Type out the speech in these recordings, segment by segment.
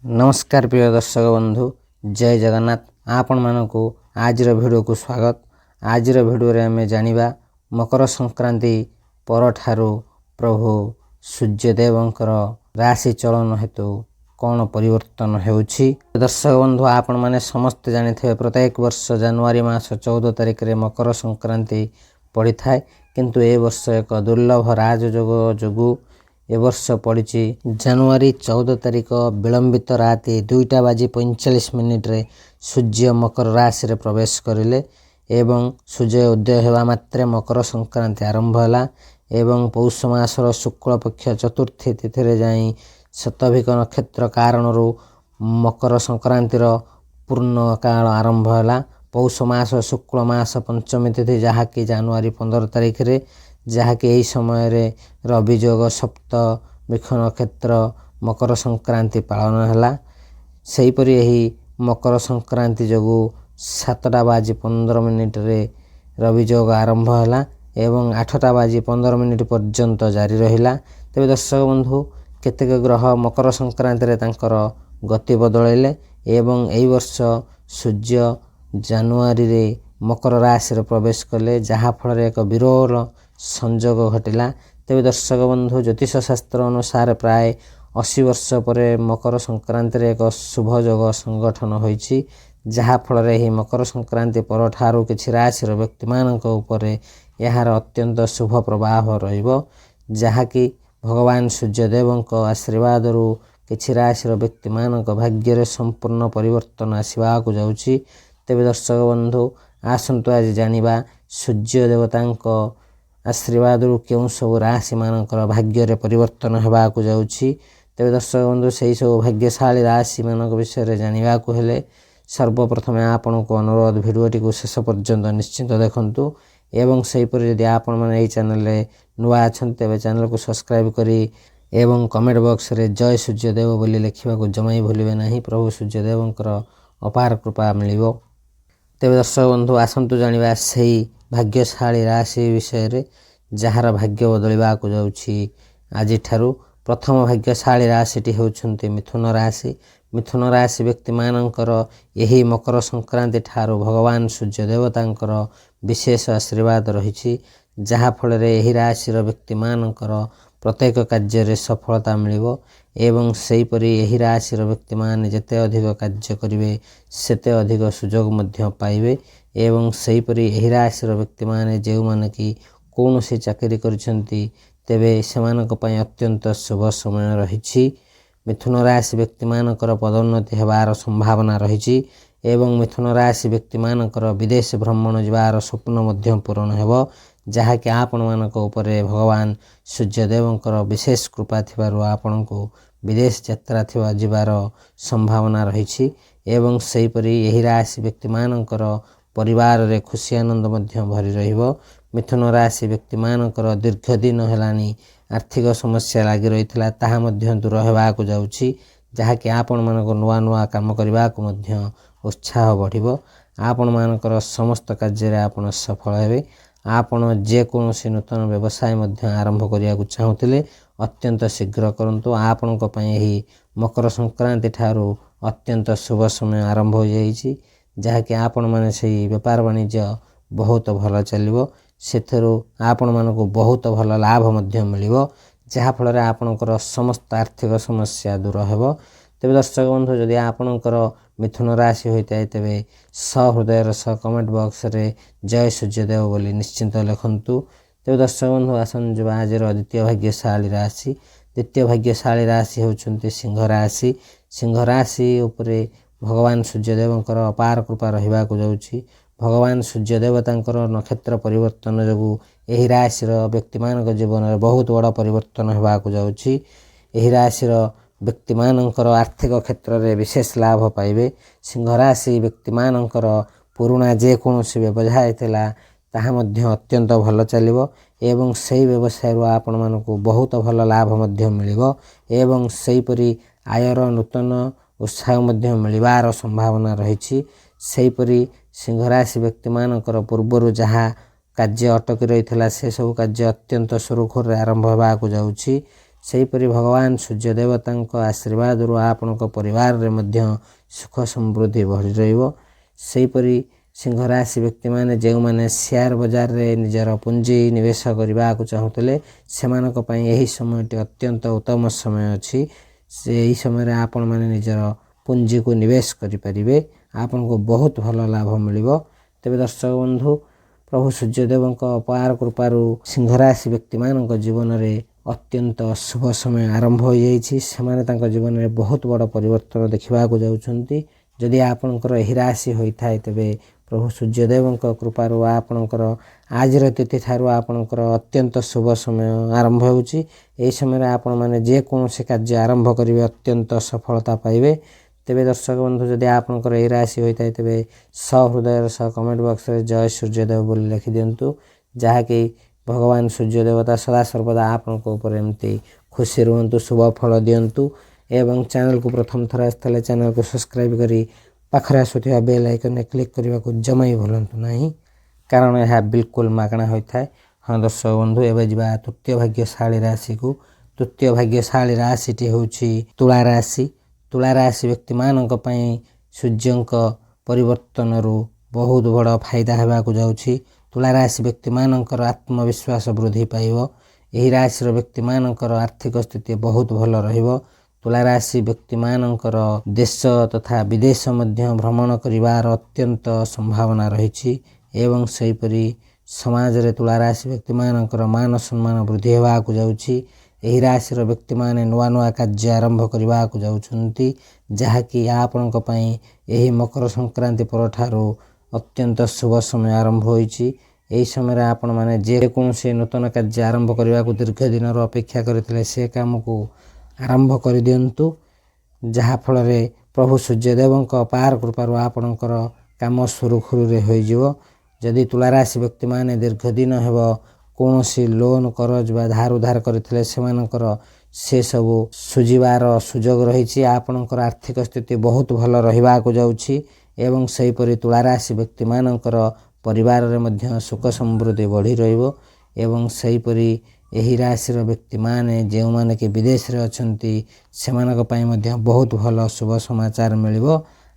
नमस्कार प्रिय दर्शक बंधु जय जगन्नाथ आपण मानकु आजर वीडियो को स्वागत। आजर वीडियो रे आमे जानिबा मकर संक्रांति परठारु प्रभु सूर्यदेवंकर राशि चलन हेतु कौन परिवर्तन हेउछि। दर्शक बंधु आपण माने समस्त जानिथे प्रत्येक वर्ष जनवरी मास 14 तारिख रे मकर संक्रांति पड़ी थाए, किंतु ए वर्ष एक दुर्लभ राजयोग जोगु ए वर्ष पड़ी जनवरी 14 तारिख विलंबित राति 2:45 रे सूर्य मकर राशि रे प्रवेश करिले एवं सूर्य उदय हेबा मात्रे मकर संक्रांति आरंभ होला एवं पौष मासर शुक्ल पक्ष चतुर्थी तिथि रे जाई शतभिक नक्षत्र कारणरू मकर संक्रांतिर पूर्ण काल आरंभ होला। पौष मास शुक्ल मास पंचमी तिथि जहाँकि जनवरी 15 तारिख रे जहाँकि यही समय रे रवि जोग सप्त विख नक्षत्र मकर संक्रांति पालन है। सेहीपरि यही मकर संक्रांति जोगु 7:15 रे रवि जोग आरंभ है एवं 8:15 पर्यंत जारी रहिला। तेबे दर्शक बंधु केतेक ग्रह मकर संक्रांति रे तांकर गति बदलैले एवं एई वर्ष सूर्य जनवरी रे मकर राशि रे प्रवेश कले जहा फल एक विरोल संजोग घटिला। तेबे दर्शक बंधु ज्योतिष शास्त्र अनुसार प्राय 80 वर्ष पर मकर संक्रांति रे एक शुभ जोग संगठन होईछि, जहा फल रे ही मकर संक्रांति पर ठारू किछि राशि व्यक्ति मानक उपरे यार अत्यंत शुभ प्रभाव रहिबो, जहा कि भगवान सूर्यदेवंक आशीर्वाद रु किछि राशि व्यक्ति मानक भाग्य रे संपूर्ण परिवर्तन आसीबा को जाउछि। तेबे दर्शक बंधु आसंतु आज जानिबा सूर्य देवतांक आशीर्वाद रु केउं सब राशि मानकर भाग्य रे परिवर्तन हेबा को जाउछि। तेबे दर्शक बंधु सेही सब भाग्यशाली राशि मानक विषय रे जानिबा को हेले सर्वप्रथमे आपण को अनुरोध भिडियोटी को शेष पर्यंत निश्चित देखंतु एवं सेहीपरि यदि आपण माने एई चैनल रे नुआ अछन तेबे चैनल को सब्सक्राइब करी एवं कमेंट बॉक्स रे जय सूर्यदेव बोली लिखिबा को जमाई भूलिबे नाही। प्रभु सूर्यदेवंकर अपार कृपा मिलिबो। तेबे दर्शक बंधु आसंतु जानिबा सेही भाग्यशाली राशि विषय रे जहार भाग्य बदलिबा को जाउछि। आज ठारू प्रथम भाग्यशाली राशिटी हेउछन्ति मिथुन राशि। मिथुन राशि व्यक्ति मानकर यही मकर संक्रांति ठारू भगवान सूर्य देवतांकर विशेष आशीर्वाद रहिछि, जहा फल रे यही राशि व्यक्ति मानकर प्रत्येक कार्य रे सफलता मिलिबो एवं सेहीपरि यही राशि व्यक्ति मान जेते अधिक कार्य करिवे सेते अधिक सुजोग मध्य पाइबे एवं सेहीपरि यही राशि व्यक्ति मान जेउ मान कि कौनसी चाकरी करिसंती तेबे सेमानक पय अत्यंत शुभ समय रहिछि। मिथुन राशि व्यक्ति मानकर पदोन्नति हेबार संभावना रहिछि एवं मिथुन राशि व्यक्ति मानकर विदेश भ्रमण जिबार स्वप्न मध्य पूर्ण हेबो, जहा कि आपण मानक उपरे भगवान सूर्यदेवंकर विशेष कृपा थिबारु आपणको विदेश यात्रा थिबा जिबार संभावना रहिछि एवं सेहीपरि यही राशि व्यक्ति मानकर परिवार रे खुशी आनंद मध्य भरी रहिबो। मिथुन राशि व्यक्ति मानकर दीर्घ दिन हेलानी आर्थिक समस्या लागि रहितला ताहा मध्य दूर हेबा को जाउछि, जहा कि आपण मानक नुआ नुआ काम करबा को मध्य उत्साह बढ़िबो। आपण मानकर समस्त कार्य रे आपण सफल हेबे। आपण जे कोनोसी नूतन व्यवसाय मध्य आरंभ करिया को चाहुतिले अत्यंत शीघ्र करंतु। आपण को पय एही मकर संक्रांति ठारू अत्यंत शुभ समय आरंभ हो जाईछि, जहा कि आपण माने सेही व्यापार वाणिज्य बहुत भल चलिबो, सेथरो आपण मानको बहुत भल लाभ मध्य मिलिबो, जहा फल रे आपणकर समस्त आर्थिक समस्या दूर हेबो। तेबे दर्शक बंधु यदि आपणकर मिथुन राशि होइताय तेबे सहृदयर सह कमेंट बॉक्स रे जय सूर्यदेव बोली निश्चिंत लिखंतु। तेबे दर्शक बंधु आसन जो आज द्वितीय भाग्यशाली राशि। द्वितीय भाग्यशाली राशि होउछन्ति सिंह राशि। सिंह राशि उपरे भगवान सूर्यदेवंकर अपार कृपा रहिबा को जाउछि। भगवान सूर्य देवतांकर नक्षत्र परिवर्तन जोगु एही राशि व्यक्ति मानक जीवन में बहुत बड़ा परिवर्तन हेबा को जाउछि। एही राशि व्यक्ति मानकर आर्थिक क्षेत्र में विशेष लाभ पाइबे। सिंह राशि व्यक्ति मानकर पुराना जे कोनोसी व्यवसाय थिला ताहा मध्य अत्यंत भल चलिबो एवं सेही व्यवसाय रु आपण मानको बहुत भल लाभ मध्य मिलिबो एवं सेहीपरि आयर नूतन उत्साह मध्य मिलिबार संभावना रहिछि। सेहीपरि सिंह राशि व्यक्ति मानकर पूर्वरु जहा कार्य अटकी रही से सब कार्य अत्यंत सुरुखुर आरंभ होगा जाउछि। ସେହିପରି ଭଗବାନ ସୂର୍ଯ୍ୟ ଦେବତାଙ୍କ ଆଶୀର୍ବାଦରୁ ଆପଣଙ୍କ ପରିବାରରେ ମଧ୍ୟ ସୁଖ ସମୃଦ୍ଧି ବଢ଼ି ରହିବ। ସେହିପରି ସିଂହ ରାଶି ବ୍ୟକ୍ତିମାନେ ଯେଉଁମାନେ ସେୟାର ବଜାରରେ ନିଜର ପୁଞ୍ଜି ନିବେଶ କରିବାକୁ ଚାହୁଁଥିଲେ ସେମାନଙ୍କ ପାଇଁ ଏହି ସମୟଟି ଅତ୍ୟନ୍ତ ଉତ୍ତମ ସମୟ ଅଛି। ଏହି ସମୟରେ ଆପଣମାନେ ନିଜର ପୁଞ୍ଜିକୁ ନିବେଶ କରିପାରିବେ, ଆପଣଙ୍କୁ ବହୁତ ଭଲ ଲାଭ ମିଳିବ। ତେବେ ଦର୍ଶକ ବନ୍ଧୁ, ପ୍ରଭୁ ସୂର୍ଯ୍ୟଦେବଙ୍କ ଅପାର କୃପାରୁ ସିଂହ ରାଶି ବ୍ୟକ୍ତିମାନଙ୍କ ଜୀବନରେ ଅତ୍ୟନ୍ତ ଶୁଭ ସମୟ ଆରମ୍ଭ ହୋଇଯାଇଛି। ସେମାନେ ତାଙ୍କ ଜୀବନରେ ବହୁତ ବଡ଼ ପରିବର୍ତ୍ତନ ଦେଖିବାକୁ ଯାଉଛନ୍ତି। ଯଦି ଆପଣଙ୍କର ଏହି ରାଶି ହୋଇଥାଏ ତେବେ ପ୍ରଭୁ ସୂର୍ଯ୍ୟଦେବଙ୍କ କୃପାରୁ ଆପଣଙ୍କର ଆଜିର ତିଥି ଠାରୁ ଆପଣଙ୍କର ଅତ୍ୟନ୍ତ ଶୁଭ ସମୟ ଆରମ୍ଭ ହେଉଛି। ଏହି ସମୟରେ ଆପଣମାନେ ଯେକୌଣସି କାର୍ଯ୍ୟ ଆରମ୍ଭ କରିବେ ଅତ୍ୟନ୍ତ ସଫଳତା ପାଇବେ। ତେବେ ଦର୍ଶକ ବନ୍ଧୁ, ଯଦି ଆପଣଙ୍କର ଏହି ରାଶି ହୋଇଥାଏ ତେବେ ସହୃଦୟର ସହ କମେଣ୍ଟ ବକ୍ସରେ ଜୟ ସୂର୍ଯ୍ୟଦେବ ବୋଲି ଲେଖିଦିଅନ୍ତୁ, ଯାହାକି ଭଗବାନ ସୂର୍ଯ୍ୟ ଦେବତା ସଦାସର୍ବଦା ଆପଣଙ୍କ ଉପରେ ଏମିତି ଖୁସି ରୁହନ୍ତୁ, ଶୁଭ ଫଳ ଦିଅନ୍ତୁ। ଏବଂ ଚ୍ୟାନେଲକୁ ପ୍ରଥମ ଥର ଆସିଥିଲେ ଚ୍ୟାନେଲକୁ ସବସ୍କ୍ରାଇବ୍ କରି ପାଖରେ ଆସୁଥିବା ବେଲ୍ ଆଇକନ୍ରେ କ୍ଲିକ୍ କରିବାକୁ ଜମା ବି ଭୁଲନ୍ତୁ ନାହିଁ, କାରଣ ଏହା ବିଲକୁଲ ମାଗଣା ହୋଇଥାଏ। ହଁ ଦର୍ଶକ ବନ୍ଧୁ, ଏବେ ଯିବା ତୃତୀୟ ଭାଗ୍ୟଶାଳୀ ରାଶିକୁ। ତୃତୀୟ ଭାଗ୍ୟଶାଳୀ ରାଶିଟି ହେଉଛି ତୁଳା ରାଶି। ତୁଳା ରାଶି ବ୍ୟକ୍ତିମାନଙ୍କ ପାଇଁ ସୂର୍ଯ୍ୟଙ୍କ ପରିବର୍ତ୍ତନରୁ ବହୁତ ବଡ଼ ଫାଇଦା ହେବାକୁ ଯାଉଛି। ତୁଳା ରାଶି ବ୍ୟକ୍ତିମାନଙ୍କର ଆତ୍ମବିଶ୍ୱାସ ବୃଦ୍ଧି ପାଇବ। ଏହି ରାଶିର ବ୍ୟକ୍ତିମାନଙ୍କର ଆର୍ଥିକ ସ୍ଥିତି ବହୁତ ଭଲ ରହିବ। ତୁଳା ରାଶି ବ୍ୟକ୍ତିମାନଙ୍କର ଦେଶ ତଥା ବିଦେଶ ମଧ୍ୟ ଭ୍ରମଣ କରିବାର ଅତ୍ୟନ୍ତ ସମ୍ଭାବନା ରହିଛି ଏବଂ ସେହିପରି ସମାଜରେ ତୁଳା ରାଶି ବ୍ୟକ୍ତିମାନଙ୍କର ମାନ ସମ୍ମାନ ବୃଦ୍ଧି ହେବାକୁ ଯାଉଛି। ଏହି ରାଶିର ବ୍ୟକ୍ତିମାନେ ନୂଆ ନୂଆ କାର୍ଯ୍ୟ ଆରମ୍ଭ କରିବାକୁ ଯାଉଛନ୍ତି, ଯାହାକି ଆପଣଙ୍କ ପାଇଁ ଏହି ମକର ସଂକ୍ରାନ୍ତି ପରଠାରୁ ଅତ୍ୟନ୍ତ ଶୁଭ ସମୟ ଆରମ୍ଭ ହୋଇଛି। ଏହି ସମୟରେ ଆପଣମାନେ ଯେକୌଣସି ନୂତନ କାର୍ଯ୍ୟ ଆରମ୍ଭ କରିବାକୁ ଦୀର୍ଘ ଦିନରୁ ଅପେକ୍ଷା କରିଥିଲେ ସେ କାମକୁ ଆରମ୍ଭ କରିଦିଅନ୍ତୁ, ଯାହାଫଳରେ ପ୍ରଭୁ ସୂର୍ଯ୍ୟଦେବଙ୍କ ଅପାର କୃପାରୁ ଆପଣଙ୍କର କାମ ସୁରୁଖୁରୁରେ ହୋଇଯିବ। ଯଦି ତୁଳା ରାଶି ବ୍ୟକ୍ତିମାନେ ଦୀର୍ଘ ଦିନ ହେବ କୌଣସି ଲୋନ୍ କରଜ ବା ଧାର ଉଧାର କରିଥିଲେ ସେମାନଙ୍କର ସେସବୁ ସୁଝିବାର ସୁଯୋଗ ରହିଛି। ଆପଣଙ୍କର ଆର୍ଥିକ ସ୍ଥିତି ବହୁତ ଭଲ ରହିବାକୁ ଯାଉଛି ଏବଂ ସେହିପରି ତୁଳା ରାଶି ବ୍ୟକ୍ତିମାନଙ୍କର ପରିବାରରେ ମଧ୍ୟ ସୁଖ ସମୃଦ୍ଧି ବଢ଼ି ରହିବ। ଏବଂ ସେହିପରି ଏହି ରାଶିର ବ୍ୟକ୍ତିମାନେ ଯେଉଁମାନେ କି ବିଦେଶରେ ଅଛନ୍ତି ସେମାନଙ୍କ ପାଇଁ ମଧ୍ୟ ବହୁତ ଭଲ ଶୁଭ ସମାଚାର ମିଳିବ।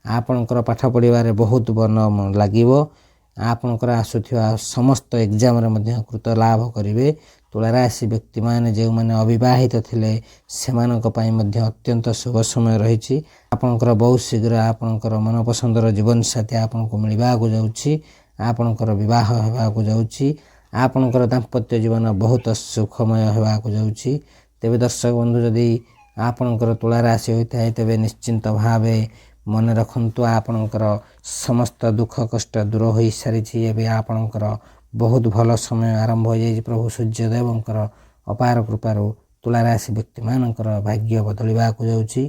ଆପଣଙ୍କର ପାଠ ପଢ଼ିବାରେ ବହୁତ ମନ ଲାଗିବ। ଆପଣଙ୍କର ଆସୁଥିବା ସମସ୍ତ ଏକ୍ଜାମରେ ମଧ୍ୟ କୃତ ଲାଭ କରିବେ। ତୁଳା ରାଶି ବ୍ୟକ୍ତିମାନେ ଯେଉଁମାନେ ଅବିବାହିତ ଥିଲେ ସେମାନଙ୍କ ପାଇଁ ମଧ୍ୟ ଅତ୍ୟନ୍ତ ଶୁଭ ସମୟ ରହିଛି। ଆପଣଙ୍କର ବହୁତ ଶୀଘ୍ର ଆପଣଙ୍କର ମନପସନ୍ଦର ଜୀବନସାଥୀ ଆପଣଙ୍କୁ ମିଳିବାକୁ ଯାଉଛି। ଆପଣଙ୍କର ବିବାହ ହେବାକୁ ଯାଉଛି। ଆପଣଙ୍କର ଦାମ୍ପତ୍ୟ ଜୀବନ ବହୁତ ସୁଖମୟ ହେବାକୁ ଯାଉଛି। ତେବେ ଦର୍ଶକ ବନ୍ଧୁ, ଯଦି ଆପଣଙ୍କର ତୁଳା ରାଶି ହୋଇଥାଏ ତେବେ ନିଶ୍ଚିନ୍ତ ଭାବେ ମନେ ରଖନ୍ତୁ ଆପଣଙ୍କର ସମସ୍ତ ଦୁଃଖ କଷ୍ଟ ଦୂର ହୋଇସାରିଛି। ଏବେ ଆପଣଙ୍କର ବହୁତ ଭଲ ସମୟ ଆରମ୍ଭ ହୋଇଯାଇଛି। ପ୍ରଭୁ ସୂର୍ଯ୍ୟଦେବଙ୍କର ଅପାର କୃପାରୁ ତୁଳା ରାଶି ବ୍ୟକ୍ତିମାନଙ୍କର ଭାଗ୍ୟ ବଦଳିବାକୁ ଯାଉଛି।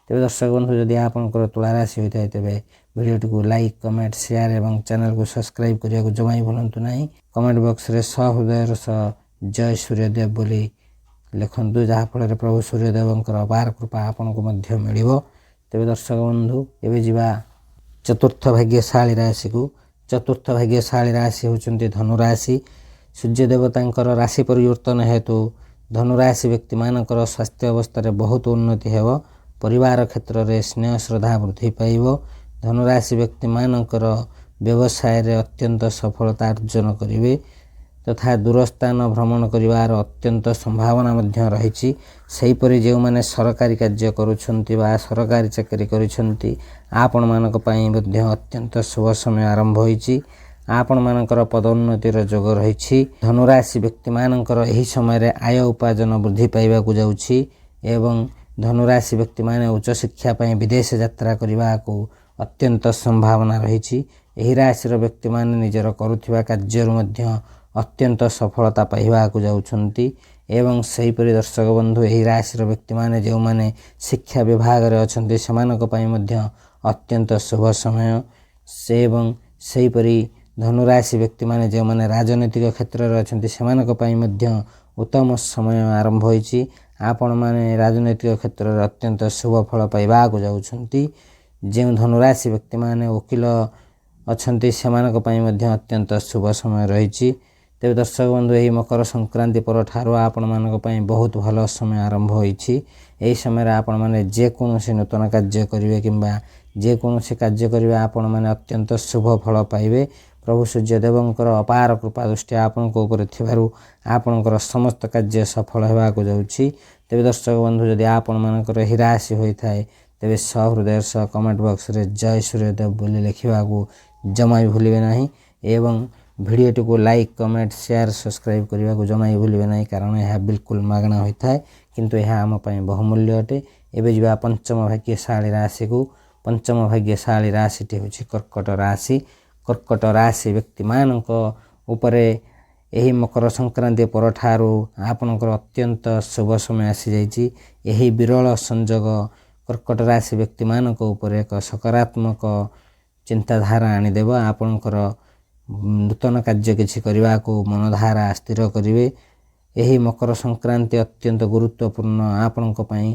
ତେବେ ଦର୍ଶକ ବନ୍ଧୁ, ଯଦି ଆପଣଙ୍କର ତୁଳା ରାଶି ହୋଇଥାଏ ତେବେ ଭିଡ଼ିଓଟିକୁ ଲାଇକ୍, କମେଣ୍ଟ, ସେୟାର ଏବଂ ଚ୍ୟାନେଲକୁ ସବସ୍କ୍ରାଇବ୍ କରିବାକୁ ଜମା ବି ଭୁଲନ୍ତୁ ନାହିଁ। କମେଣ୍ଟ ବକ୍ସରେ ସହୃଦୟର ସହ ଜୟ ସୂର୍ଯ୍ୟଦେବ ବୋଲି ଲେଖନ୍ତୁ, ଯାହାଫଳରେ ପ୍ରଭୁ ସୂର୍ଯ୍ୟଦେବଙ୍କର ଅପାର କୃପା ଆପଣଙ୍କୁ ମଧ୍ୟ ମିଳିବ। ତେବେ ଦର୍ଶକ ବନ୍ଧୁ, ଏବେ ଯିବା ଚତୁର୍ଥ ଭାଗ୍ୟଶାଳୀ ରାଶିକୁ। ଚତୁର୍ଥ ଭାଗ୍ୟଶାଳୀ ରାଶି ହେଉଛନ୍ତି ଧନୁରାଶି। ସୂର୍ଯ୍ୟ ଦେବତାଙ୍କର ରାଶି ପରିବର୍ତ୍ତନ ହେତୁ ଧନୁରାଶି ବ୍ୟକ୍ତିମାନଙ୍କର ସ୍ୱାସ୍ଥ୍ୟ ଅବସ୍ଥାରେ ବହୁତ ଉନ୍ନତି ହେବ। ପରିବାର କ୍ଷେତ୍ରରେ ସ୍ନେହ ଶ୍ରଦ୍ଧା ବୃଦ୍ଧି ପାଇବ। ଧନୁରାଶି ବ୍ୟକ୍ତିମାନଙ୍କର ବ୍ୟବସାୟରେ ଅତ୍ୟନ୍ତ ସଫଳତା ଅର୍ଜନ କରିବେ ତଥା ଦୂରସ୍ଥାନ ଭ୍ରମଣ କରିବାର ଅତ୍ୟନ୍ତ ସମ୍ଭାବନା ମଧ୍ୟ ରହିଛି। ସେହିପରି ଯେଉଁମାନେ ସରକାରୀ କାର୍ଯ୍ୟ କରୁଛନ୍ତି ବା ସରକାରୀ ଚାକିରି କରିଛନ୍ତି ଆପଣମାନଙ୍କ ପାଇଁ ମଧ୍ୟ ଅତ୍ୟନ୍ତ ଶୁଭ ସମୟ ଆରମ୍ଭ ହୋଇଛି। ଆପଣମାନଙ୍କର ପଦୋନ୍ନତିର ଯୋଗ ରହିଛି। ଧନୁରାଶି ବ୍ୟକ୍ତିମାନଙ୍କର ଏହି ସମୟରେ ଆୟ ଉପାର୍ଜନ ବୃଦ୍ଧି ପାଇବାକୁ ଯାଉଛି ଏବଂ ଧନୁରାଶି ବ୍ୟକ୍ତିମାନେ ଉଚ୍ଚଶିକ୍ଷା ପାଇଁ ବିଦେଶ ଯାତ୍ରା କରିବାକୁ ଅତ୍ୟନ୍ତ ସମ୍ଭାବନା ରହିଛି। ଏହି ରାଶିର ବ୍ୟକ୍ତିମାନେ ନିଜର କରୁଥିବା କାର୍ଯ୍ୟରୁ ମଧ୍ୟ ଅତ୍ୟନ୍ତ ସଫଳତା ପାଇବାକୁ ଯାଉଛନ୍ତି ଏବଂ ସେହିପରି ଦର୍ଶକ ବନ୍ଧୁ, ଏହି ରାଶିର ବ୍ୟକ୍ତିମାନେ ଯେଉଁମାନେ ଶିକ୍ଷା ବିଭାଗରେ ଅଛନ୍ତି ସେମାନଙ୍କ ପାଇଁ ମଧ୍ୟ ଅତ୍ୟନ୍ତ ଶୁଭ ସମୟ। ଏବଂ ସେହିପରି ଧନୁରାଶି ବ୍ୟକ୍ତିମାନେ ଯେଉଁମାନେ ରାଜନୈତିକ କ୍ଷେତ୍ରରେ ଅଛନ୍ତି ସେମାନଙ୍କ ପାଇଁ ମଧ୍ୟ ଉତ୍ତମ ସମୟ ଆରମ୍ଭ ହୋଇଛି। ଆପଣମାନେ ରାଜନୈତିକ କ୍ଷେତ୍ରରେ ଅତ୍ୟନ୍ତ ଶୁଭ ଫଳ ପାଇବାକୁ ଯାଉଛନ୍ତି। ଯେଉଁ ଧନୁରାଶି ବ୍ୟକ୍ତିମାନେ ଓକିଲ ଅଛନ୍ତି ସେମାନଙ୍କ ପାଇଁ ମଧ୍ୟ ଅତ୍ୟନ୍ତ ଶୁଭ ସମୟ ରହିଛି। ତେବେ ଦର୍ଶକ ବନ୍ଧୁ ଏହି ମକର ସଂକ୍ରାନ୍ତି ପରଠାରୁ ଆପଣମାନଙ୍କ ପାଇଁ ବହୁତ ଭଲ ସମୟ ଆରମ୍ଭ ହୋଇଛି। ଏହି ସମୟରେ ଆପଣମାନେ ଯେକୌଣସି ନୂତନ କାର୍ଯ୍ୟ କରିବେ କିମ୍ବା ଯେକୌଣସି କାର୍ଯ୍ୟ କରିବେ ଆପଣମାନେ ଅତ୍ୟନ୍ତ ଶୁଭ ଫଳ ପାଇବେ। ପ୍ରଭୁ ସୂର୍ଯ୍ୟଦେବଙ୍କର ଅପାର କୃପା ଦୃଷ୍ଟି ଆପଣଙ୍କ ଉପରେ ଥିବାରୁ ଆପଣଙ୍କର ସମସ୍ତ କାର୍ଯ୍ୟ ସଫଳ ହେବାକୁ ଯାଉଛି। ତେବେ ଦର୍ଶକ ବନ୍ଧୁ ଯଦି ଆପଣମାନଙ୍କର ଏହି ରାଶି ହୋଇଥାଏ ତେବେ ସହୃଦୟ ସହ କମେଣ୍ଟ ବକ୍ସରେ ଜୟ ସୂର୍ଯ୍ୟଦେବ ବୋଲି ଲେଖିବାକୁ ଜମା ବି ଭୁଲିବେ ନାହିଁ ଏବଂ ଭିଡ଼ିଓଟିକୁ ଲାଇକ୍ କମେଣ୍ଟ ସେୟାର ସବସ୍କ୍ରାଇବ୍ କରିବାକୁ ଜମା ବି ଭୁଲିବେ ନାହିଁ, କାରଣ ଏହା ବିଲକୁଲ ମାଗଣା ହୋଇଥାଏ କିନ୍ତୁ ଏହା ଆମ ପାଇଁ ବହୁମୂଲ୍ୟ ଅଟେ। ଏବେ ଯିବା ପଞ୍ଚମ ଭାଗ୍ୟଶାଳୀ ରାଶିକୁ। ପଞ୍ଚମ ଭାଗ୍ୟଶାଳୀ ରାଶିଟି ହେଉଛି କର୍କଟ ରାଶି। କର୍କଟ ରାଶି ବ୍ୟକ୍ତିମାନଙ୍କ ଉପରେ ଏହି ମକର ସଂକ୍ରାନ୍ତି ପରଠାରୁ ଆପଣଙ୍କର ଅତ୍ୟନ୍ତ ଶୁଭ ସମୟ ଆସିଯାଇଛି। ଏହି ବିରଳ ସଂଯୋଗ କର୍କଟ ରାଶି ବ୍ୟକ୍ତିମାନଙ୍କ ଉପରେ ଏକ ସକାରାତ୍ମକ ଚିନ୍ତାଧାରା ଆଣିଦେବ। ଆପଣଙ୍କର ନୂତନ କାର୍ଯ୍ୟ କିଛି କରିବାକୁ ମନଧାରା ସ୍ଥିର କରିବେ। ଏହି ମକର ସଂକ୍ରାନ୍ତି ଅତ୍ୟନ୍ତ ଗୁରୁତ୍ୱପୂର୍ଣ୍ଣ ଆପଣଙ୍କ ପାଇଁ।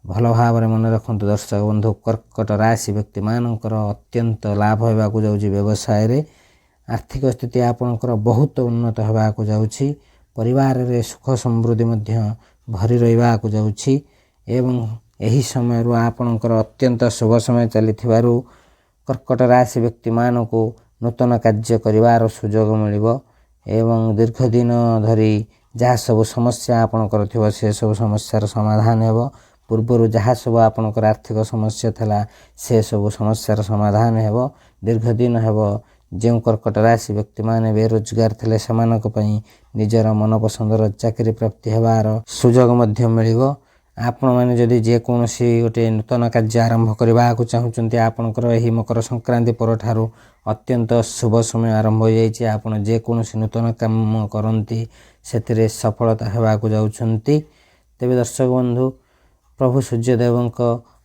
ଭଲ ଭାବରେ ମନେ ରଖନ୍ତୁ ଦର୍ଶକ ବନ୍ଧୁ, କର୍କଟ ରାଶି ବ୍ୟକ୍ତିମାନଙ୍କର ଅତ୍ୟନ୍ତ ଲାଭ ହେବାକୁ ଯାଉଛି। ବ୍ୟବସାୟରେ ଆର୍ଥିକ ସ୍ଥିତି ଆପଣଙ୍କର ବହୁତ ଉନ୍ନତ ହେବାକୁ ଯାଉଛି। ପରିବାରରେ ସୁଖ ସମୃଦ୍ଧି ମଧ୍ୟ ଭରି ରହିବାକୁ ଯାଉଛି ଏବଂ ଏହି ସମୟରୁ ଆପଣଙ୍କର ଅତ୍ୟନ୍ତ ଶୁଭ ସମୟ ଚାଲିଥିବାରୁ କର୍କଟ ରାଶି ବ୍ୟକ୍ତିମାନଙ୍କୁ ନୂତନ କାର୍ଯ୍ୟ କରିବାର ସୁଯୋଗ ମିଳିବ ଏବଂ ଦୀର୍ଘ ଦିନ ଧରି ଯାହା ସବୁ ସମସ୍ୟା ଆପଣଙ୍କର ଥିବ ସେସବୁ ସମସ୍ୟାର ସମାଧାନ ହେବ। ପୂର୍ବରୁ ଯାହା ସବୁ ଆପଣଙ୍କର ଆର୍ଥିକ ସମସ୍ୟା ଥିଲା ସେସବୁ ସମସ୍ୟାର ସମାଧାନ ହେବ। ଦୀର୍ଘ ଦିନ ହେବ ଯେଉଁ କର୍କଟ ରାଶି ବ୍ୟକ୍ତିମାନେ ବେରୋଜଗାର ଥିଲେ ସେମାନଙ୍କ ପାଇଁ ନିଜର ମନପସନ୍ଦର ଚାକିରି ପ୍ରାପ୍ତି ହେବାର ସୁଯୋଗ ମଧ୍ୟ ମିଳିବ। ଆପଣମାନେ ଯଦି ଯେକୌଣସି ଗୋଟିଏ ନୂତନ କାର୍ଯ୍ୟ ଆରମ୍ଭ କରିବାକୁ ଚାହୁଁଛନ୍ତି ଆପଣଙ୍କର ଏହି ମକର ସଂକ୍ରାନ୍ତି ପରଠାରୁ ଅତ୍ୟନ୍ତ ଶୁଭ ସମୟ ଆରମ୍ଭ ହୋଇଯାଇଛି। ଆପଣ ଯେକୌଣସି ନୂତନ କାମ କରନ୍ତି ସେଥିରେ ସଫଳତା ହେବାକୁ ଯାଉଛନ୍ତି। ତେବେ ଦର୍ଶକ ବନ୍ଧୁ, ପ୍ରଭୁ ସୂର୍ଯ୍ୟଦେବଙ୍କ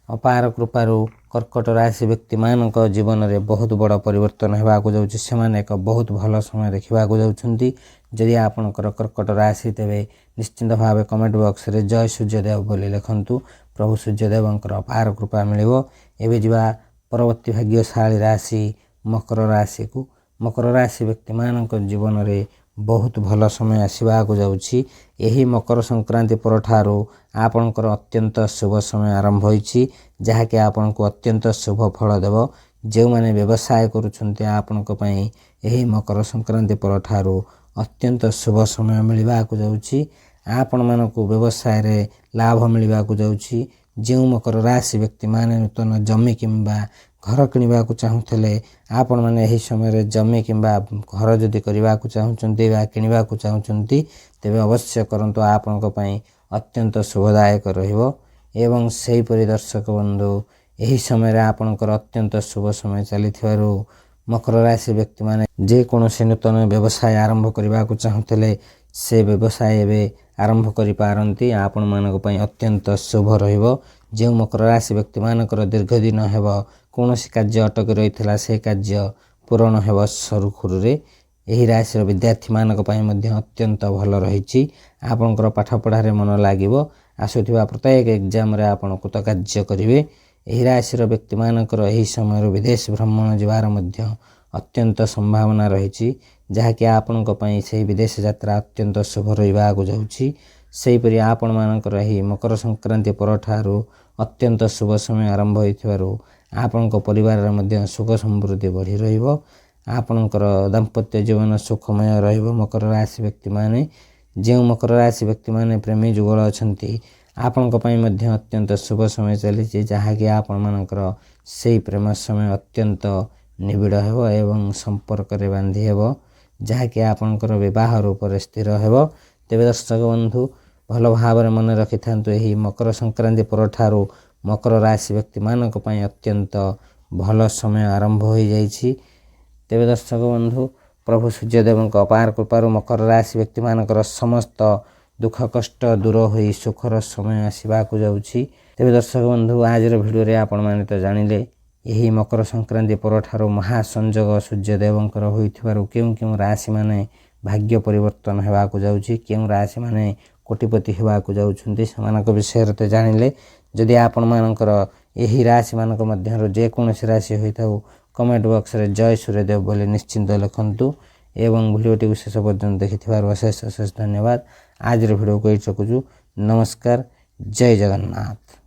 ଅପାର କୃପାରୁ କର୍କଟ ରାଶି ବ୍ୟକ୍ତିମାନଙ୍କ ଜୀବନରେ ବହୁତ ବଡ଼ ପରିବର୍ତ୍ତନ ହେବାକୁ ଯାଉଛି। ସେମାନେ ଏକ ବହୁତ ଭଲ ସମୟ ଦେଖିବାକୁ ଯାଉଛନ୍ତି। ଯଦି ଆପଣଙ୍କର କର୍କଟ ରାଶି ତେବେ ନିଶ୍ଚିନ୍ତ ଭାବେ କମେଣ୍ଟ ବକ୍ସରେ ଜୟ ସୂର୍ଯ୍ୟଦେବ ବୋଲି ଲେଖନ୍ତୁ। ପ୍ରଭୁ ସୂର୍ଯ୍ୟଦେବଙ୍କର ଅପାର କୃପା ମିଳିବ। ଏବେ ଯିବା ପରବର୍ତ୍ତୀ ଭାଗ୍ୟଶାଳୀ ରାଶି ମକର ରାଶିକୁ। ମକର ରାଶି ବ୍ୟକ୍ତିମାନଙ୍କ ଜୀବନରେ ବହୁତ ଭଲ ସମୟ ଆସିବାକୁ ଯାଉଛି। ଏହି ମକର ସଂକ୍ରାନ୍ତି ପରଠାରୁ ଆପଣଙ୍କର ଅତ୍ୟନ୍ତ ଶୁଭ ସମୟ ଆରମ୍ଭ ହୋଇଛି, ଯାହାକି ଆପଣଙ୍କୁ ଅତ୍ୟନ୍ତ ଶୁଭ ଫଳ ଦେବ। ଯେଉଁମାନେ ବ୍ୟବସାୟ କରୁଛନ୍ତି ଆପଣଙ୍କ ପାଇଁ ଏହି ମକର ସଂକ୍ରାନ୍ତି ପରଠାରୁ ଅତ୍ୟନ୍ତ ଶୁଭ ସମୟ ମିଳିବାକୁ ଯାଉଛି। ଆପଣମାନଙ୍କୁ ବ୍ୟବସାୟରେ ଲାଭ ମିଳିବାକୁ ଯାଉଛି। ଯେଉଁ ମକର ରାଶି ବ୍ୟକ୍ତିମାନେ ନୂତନ ଜମି କିମ୍ବା ଘର କିଣିବାକୁ ଚାହୁଁଥିଲେ ଆପଣମାନେ ଏହି ସମୟରେ ଜମି କିମ୍ବା ଘର ଯଦି କରିବାକୁ ଚାହୁଁଛନ୍ତି ବା କିଣିବାକୁ ଚାହୁଁଛନ୍ତି ତେବେ ଅବଶ୍ୟ କରନ୍ତୁ, ଆପଣଙ୍କ ପାଇଁ ଅତ୍ୟନ୍ତ ଶୁଭଦାୟକ ରହିବ। ଏବଂ ସେହିପରି ଦର୍ଶକ ବନ୍ଧୁ, ଏହି ସମୟରେ ଆପଣଙ୍କର ଅତ୍ୟନ୍ତ ଶୁଭ ସମୟ ଚାଲିଥିବାରୁ ମକର ରାଶି ବ୍ୟକ୍ତିମାନେ ଯେକୌଣସି ନୂତନ ବ୍ୟବସାୟ ଆରମ୍ଭ କରିବାକୁ ଚାହୁଁଥିଲେ ସେ ବ୍ୟବସାୟ ଏବେ ଆରମ୍ଭ କରିପାରନ୍ତି। ଆପଣମାନଙ୍କ ପାଇଁ ଅତ୍ୟନ୍ତ ଶୁଭ ରହିବ। ଯେଉଁ ମକର ରାଶି ବ୍ୟକ୍ତିମାନଙ୍କର ଦୀର୍ଘ ଦିନ ହେବ କୌଣସି କାର୍ଯ୍ୟ ଅଟକି ରହିଥିଲା ସେ କାର୍ଯ୍ୟ ପୂରଣ ହେବ ସୁରୁଖୁରୁରେ। ଏହି ରାଶିର ବିଦ୍ୟାର୍ଥୀମାନଙ୍କ ପାଇଁ ମଧ୍ୟ ଅତ୍ୟନ୍ତ ଭଲ ରହିଛି। ଆପଣଙ୍କର ପାଠପଢ଼ାରେ ମନ ଲାଗିବ। ଆସୁଥିବା ପ୍ରତ୍ୟେକ ଏକ୍ଜାମରେ ଆପଣ କୃତକାର୍ଯ୍ୟ କରିବେ। ଏହି ରାଶିର ବ୍ୟକ୍ତିମାନଙ୍କର ଏହି ସମୟରୁ ବିଦେଶ ଭ୍ରମଣ ଯିବାର ମଧ୍ୟ ଅତ୍ୟନ୍ତ ସମ୍ଭାବନା ରହିଛି, ଯାହାକି ଆପଣଙ୍କ ପାଇଁ ସେହି ବିଦେଶ ଯାତ୍ରା ଅତ୍ୟନ୍ତ ଶୁଭ ରହିବାକୁ ଯାଉଛି। ସେହିପରି ଆପଣମାନଙ୍କର ଏହି ମକର ସଂକ୍ରାନ୍ତି ପରଠାରୁ ଅତ୍ୟନ୍ତ ଶୁଭ ସମୟ ଆରମ୍ଭ ହୋଇଥିବାରୁ ଆପଣଙ୍କ ପରିବାରରେ ମଧ୍ୟ ସୁଖ ସମୃଦ୍ଧି ବଢ଼ି ରହିବ। ଆପଣଙ୍କର ଦାମ୍ପତ୍ୟ ଜୀବନ ସୁଖମୟ ରହିବ। ମକର ରାଶି ବ୍ୟକ୍ତିମାନେ, ଯେଉଁ ମକର ରାଶି ବ୍ୟକ୍ତିମାନେ ପ୍ରେମୀ ଯୁଗଳ ଅଛନ୍ତି ଆପଣଙ୍କ ପାଇଁ ମଧ୍ୟ ଅତ୍ୟନ୍ତ ଶୁଭ ସମୟ ଚାଲିଛି, ଯାହାକି ଆପଣମାନଙ୍କର ସେହି ପ୍ରେମ ସମୟ ଅତ୍ୟନ୍ତ ନିବିଡ଼ ହେବ ଏବଂ ସମ୍ପର୍କରେ ବାନ୍ଧି ହେବ, ଯାହାକି ଆପଣଙ୍କର ବିବାହ ରୂପରେ ସ୍ଥିର ହେବ। ତେବେ ଦର୍ଶକ ବନ୍ଧୁ, ଭଲ ଭାବରେ ମନେ ରଖିଥାନ୍ତୁ, ଏହି ମକର ସଂକ୍ରାନ୍ତି ପରଠାରୁ ମକର ରାଶି ବ୍ୟକ୍ତିମାନଙ୍କ ପାଇଁ ଅତ୍ୟନ୍ତ ଭଲ ସମୟ ଆରମ୍ଭ ହୋଇଯାଇଛି। ତେବେ ଦର୍ଶକ ବନ୍ଧୁ, ପ୍ରଭୁ ସୂର୍ଯ୍ୟଦେବଙ୍କ ଅପାର କୃପାରୁ ମକର ରାଶି ବ୍ୟକ୍ତିମାନଙ୍କର ସମସ୍ତ ଦୁଃଖ କଷ୍ଟ ଦୂର ହୋଇ ସୁଖର ସମୟ ଆସିବାକୁ ଯାଉଛି। ତେବେ ଦର୍ଶକ ବନ୍ଧୁ, ଆଜିର ଭିଡ଼ିଓରେ ଆପଣମାନେ ତ ଜାଣିଲେ ଏହି ମକର ସଂକ୍ରାନ୍ତି ପରଠାରୁ ମହାସଂଯୋଗ ସୂର୍ଯ୍ୟଦେବଙ୍କର ହୋଇଥିବାରୁ କେଉଁ କେଉଁ ରାଶିମାନେ ଭାଗ୍ୟ ପରିବର୍ତ୍ତନ ହେବାକୁ ଯାଉଛି, କେଉଁ ରାଶିମାନେ କୋଟିପତି ହେବାକୁ ଯାଉଛନ୍ତି ସେମାନଙ୍କ ବିଷୟରେ ତ ଜାଣିଲେ। ଯଦି ଆପଣମାନଙ୍କର ଏହି ରାଶିମାନଙ୍କ ମଧ୍ୟରୁ ଯେକୌଣସି ରାଶି ହୋଇଥାଉ କମେଣ୍ଟ ବକ୍ସରେ ଜୟ ସୂର୍ଯ୍ୟଦେବ ବୋଲି ନିଶ୍ଚିନ୍ତ ଲେଖନ୍ତୁ ଏବଂ ଭିଡ଼ିଓଟିକୁ ଶେଷ ପର୍ଯ୍ୟନ୍ତ ଦେଖିଥିବାରୁ ଅଶେଷ ଅଶେଷ ଧନ୍ୟବାଦ। ଆଜିର ଭିଡ଼ିଓକୁ ଏଇଠି ରଖୁଛୁ। ନମସ୍କାର, ଜୟ ଜଗନ୍ନାଥ।